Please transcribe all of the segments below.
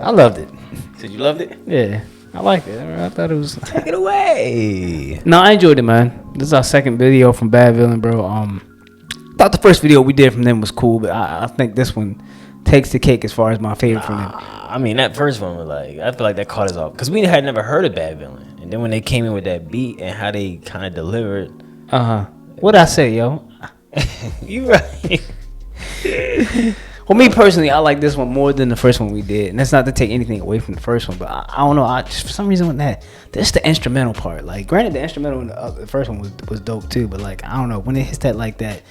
I loved it. Said you loved it? Yeah, I liked it. I thought it was. Take it away. No, I enjoyed it, man. This is our second video from Bad Villain, bro. Thought the first video we did from them was cool, but I think this one takes the cake as far as my favorite from them. I mean, that first one was like, I feel like that caught us off because we had never heard of Bad Villain, and then when they came in with that beat and how they kind of delivered. What'd I say, yo? You right. Well, me personally, I like this one more than the first one we did, and that's not to take anything away from the first one, but I don't know. I just, for some reason, with that, that's the instrumental part. Like, granted, the instrumental in the first one was dope too, but like, I don't know, when it hits that like that,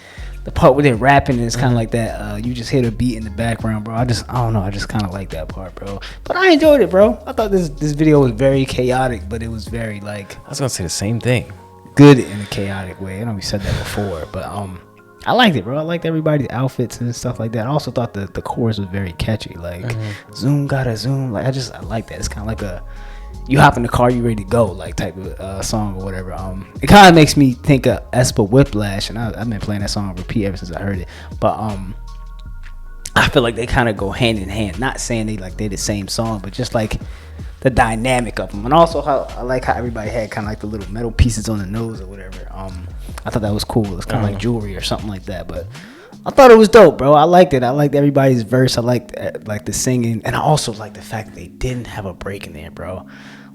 the part where they're rapping and it's kind of like that. You just hear the beat in the background, bro. I don't know. I just kind of like that part, bro. But I enjoyed it, bro. I thought this video was very chaotic, but it was very like. I was gonna say the same thing. Good in a chaotic way. I know we said that before, but I liked it, bro. I liked everybody's outfits and stuff like that. I also thought the chorus was very catchy. Like, zoom, gotta zoom. Like, I like that. It's kind of like a, you hop in the car, you ready to go, like type of song or whatever. It kind of makes me think of Espa Whiplash, and I've been playing that song on repeat ever since I heard it. But I feel like they kind of go hand in hand. Not saying they're the same song, but just like the dynamic of them, and also how I like how everybody had kind of like the little metal pieces on the nose or whatever. I thought that was cool. It's kind of like jewelry or something like that. But I thought it was dope, bro. I liked it. I liked everybody's verse. I liked like the singing, and I also like the fact that they didn't have a break in there, bro.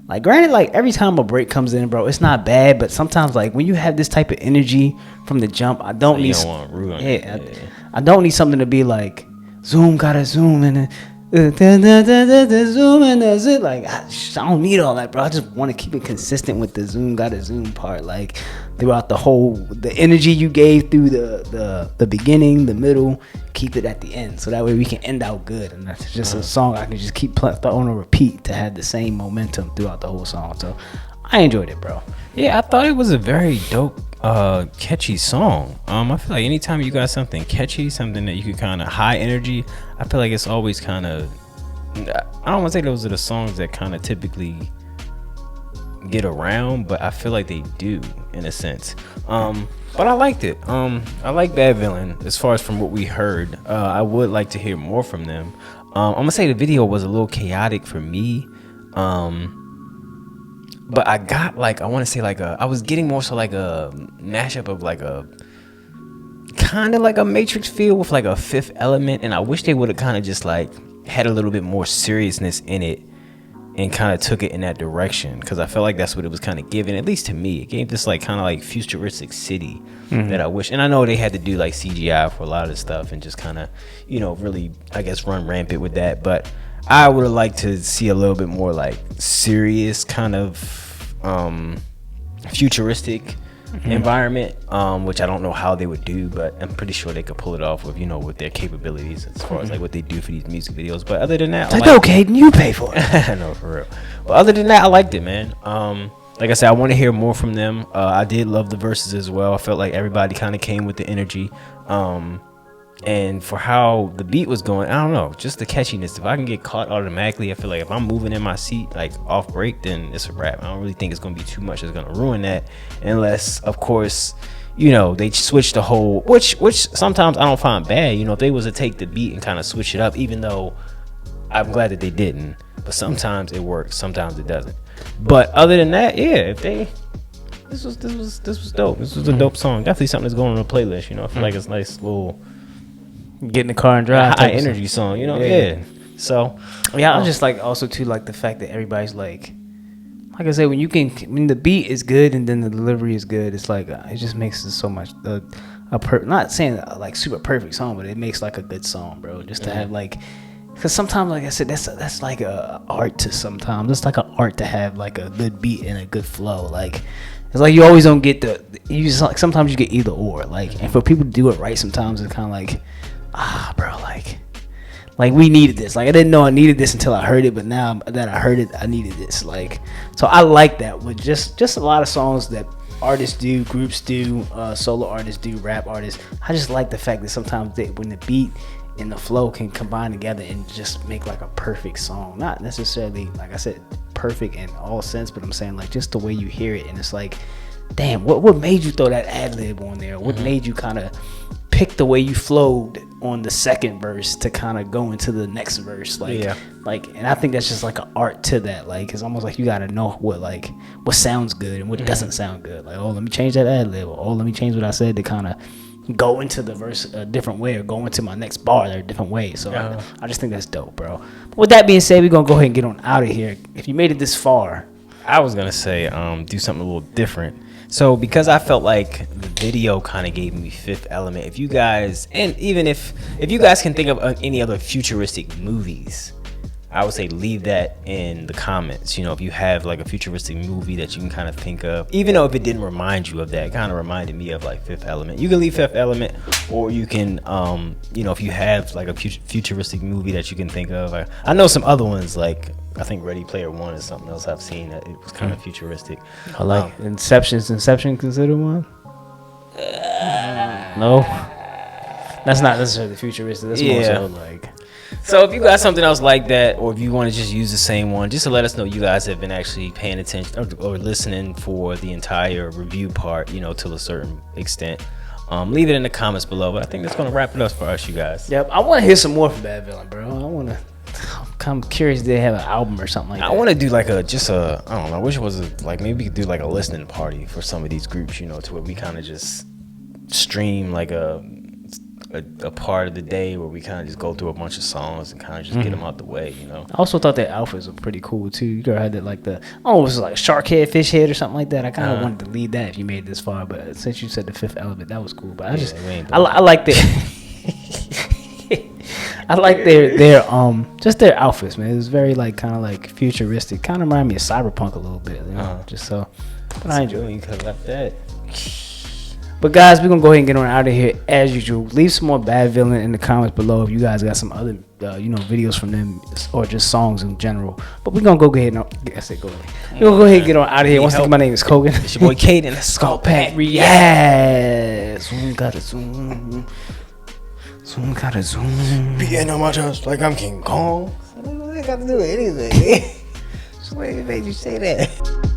Like, granted, like every time a break comes in, bro, it's not bad. But sometimes, like when you have this type of energy from the jump, I don't need. I don't need something to be like zoom, gotta zoom, and zoom, and that's it. Like, I don't need all that, bro. I just want to keep it consistent with the zoom, gotta zoom part. Like, throughout the energy you gave through the beginning, the middle, keep it at the end, so that way we can end out good. And that's just a song I can just keep throwing on repeat to have the same momentum throughout the whole song. So I enjoyed it, bro. Yeah, I thought it was a very dope, catchy song. I feel like anytime you got something catchy, something that you could kind of high energy, I feel like it's always kind of, I don't want to say those are the songs that kind of typically get around, but I feel like they do in a sense. But I liked it. I like Bad Villain as far as from what we heard. I would like to hear more from them. I'm gonna say the video was a little chaotic for me. But I got like, I want to say like I was getting more so like a mashup of like a kind of like a Matrix feel with like a Fifth Element, and I wish they would have kind of just like had a little bit more seriousness in it and kind of took it in that direction, because I felt like that's what it was kind of giving, at least to me. It gave this like kind of like futuristic city that I wish, and I know they had to do like CGI for a lot of this stuff and just kind of, you know, really, I guess, run rampant with that, but I would have liked to see a little bit more like serious kind of futuristic environment, which I don't know how they would do, but I'm pretty sure they could pull it off with, you know, with their capabilities as far as like what they do for these music videos. But other than that, like, okay, you pay for it. I know, for real. But other than that, I liked it, man. Like I said, I want to hear more from them. I did love the verses as well. I felt like everybody kind of came with the energy. And for how the beat was going, I don't know, just the catchiness. If I can get caught automatically, I feel like if I'm moving in my seat like off break, then it's a wrap. I don't really think it's gonna be too much that's gonna ruin that, unless of course, you know, they switch the whole, which sometimes I don't find bad. You know, if they was to take the beat and kind of switch it up, even though I'm glad that they didn't, but sometimes it works, sometimes it doesn't. But other than that, yeah, if they, this was dope. This was a dope song. Definitely something that's going on a playlist. You know, I feel like it's a nice little get in the car and drive, high energy song, you know. Yeah. So yeah, I just like also too like the fact that everybody's like I said, when the beat is good and then the delivery is good, it's like it just makes it so much not saying like super perfect song, but it makes like a good song, bro. Just to have like, because sometimes, like I said, that's like a art to sometimes. It's like an art to have like a good beat and a good flow. Like, it's like you always don't get you just like, sometimes you get either or. Like, and for people to do it right, sometimes it's kind of like, bro, like we needed this. Like, I didn't know I needed this until I heard it, but now that I heard it, I needed this. Like, so I like that with just a lot of songs that artists do, groups do, solo artists do, rap artists. I just like the fact that sometimes when the beat and the flow can combine together and just make like a perfect song. Not necessarily, like I said, perfect in all sense, but I'm saying like just the way you hear it, and it's like, damn, what made you throw that ad lib on there? What made you kind of pick the way you flowed on the second verse to kind of go into the next verse. Like, and I think that's just like an art to that. Like, it's almost like you gotta know what sounds good and what doesn't sound good. Like, oh, let me change that ad lib, or oh, let me change what I said to kind of go into the verse a different way, or go into my next bar a different way. So I just think that's dope, bro. But with that being said, we're gonna go ahead and get on out of here. If you made it this far, I was gonna say do something a little different. So because I felt like the video kind of gave me Fifth Element, if you guys, and even if you guys can think of any other futuristic movies, I would say leave that in the comments. You know, if you have like a futuristic movie that you can kind of think of, even though if it didn't remind you of that, it kind of reminded me of like Fifth Element. You can leave Fifth Element, or you can, you know, if you have like a futuristic movie that you can think of. I know some other ones, like I think Ready Player One is something else I've seen that it was kind of futuristic. I like Inception. Is Inception considered one? No, that's not necessarily futuristic. That's more so like. So if you got something else like that, or if you want to just use the same one, just to let us know you guys have been actually paying attention or listening for the entire review part, you know, to a certain extent. Leave it in the comments below. But I think that's gonna wrap it up for us, you guys. Yep, I want to hear some more from Bad Villain, bro. I'm curious if they have an album or something like that. I want to do like I don't know, I wish it was like maybe we could do like a listening party for some of these groups, you know, to where we kind of just stream like a part of the day where we kind of just go through a bunch of songs and kind of just get them out the way, you know. I also thought that outfits were pretty cool too. You girl had that like it was like shark head, fish head, or something like that. I kind of wanted to lead that if you made it this far, but since you said the Fifth Element, that was cool. But I like that. I like their just their outfits, man. It was very like kind of like futuristic. Kind of remind me of Cyberpunk a little bit, you know. Just so, but I enjoy it. You could have left that. But guys, we're gonna go ahead and get on out of here as usual. Leave some more Bad Villain in the comments below if you guys got some other videos from them or just songs in general. But we're gonna go ahead and we're gonna go ahead and get on out of here. Once again, my name is Kogan. It's your boy Kate and the SkulkPack. Yeah. Zoom gotta zoom. Zoom gotta zoom. Being on my chest like I'm King Kong. I don't got to do anything. So what made you say that?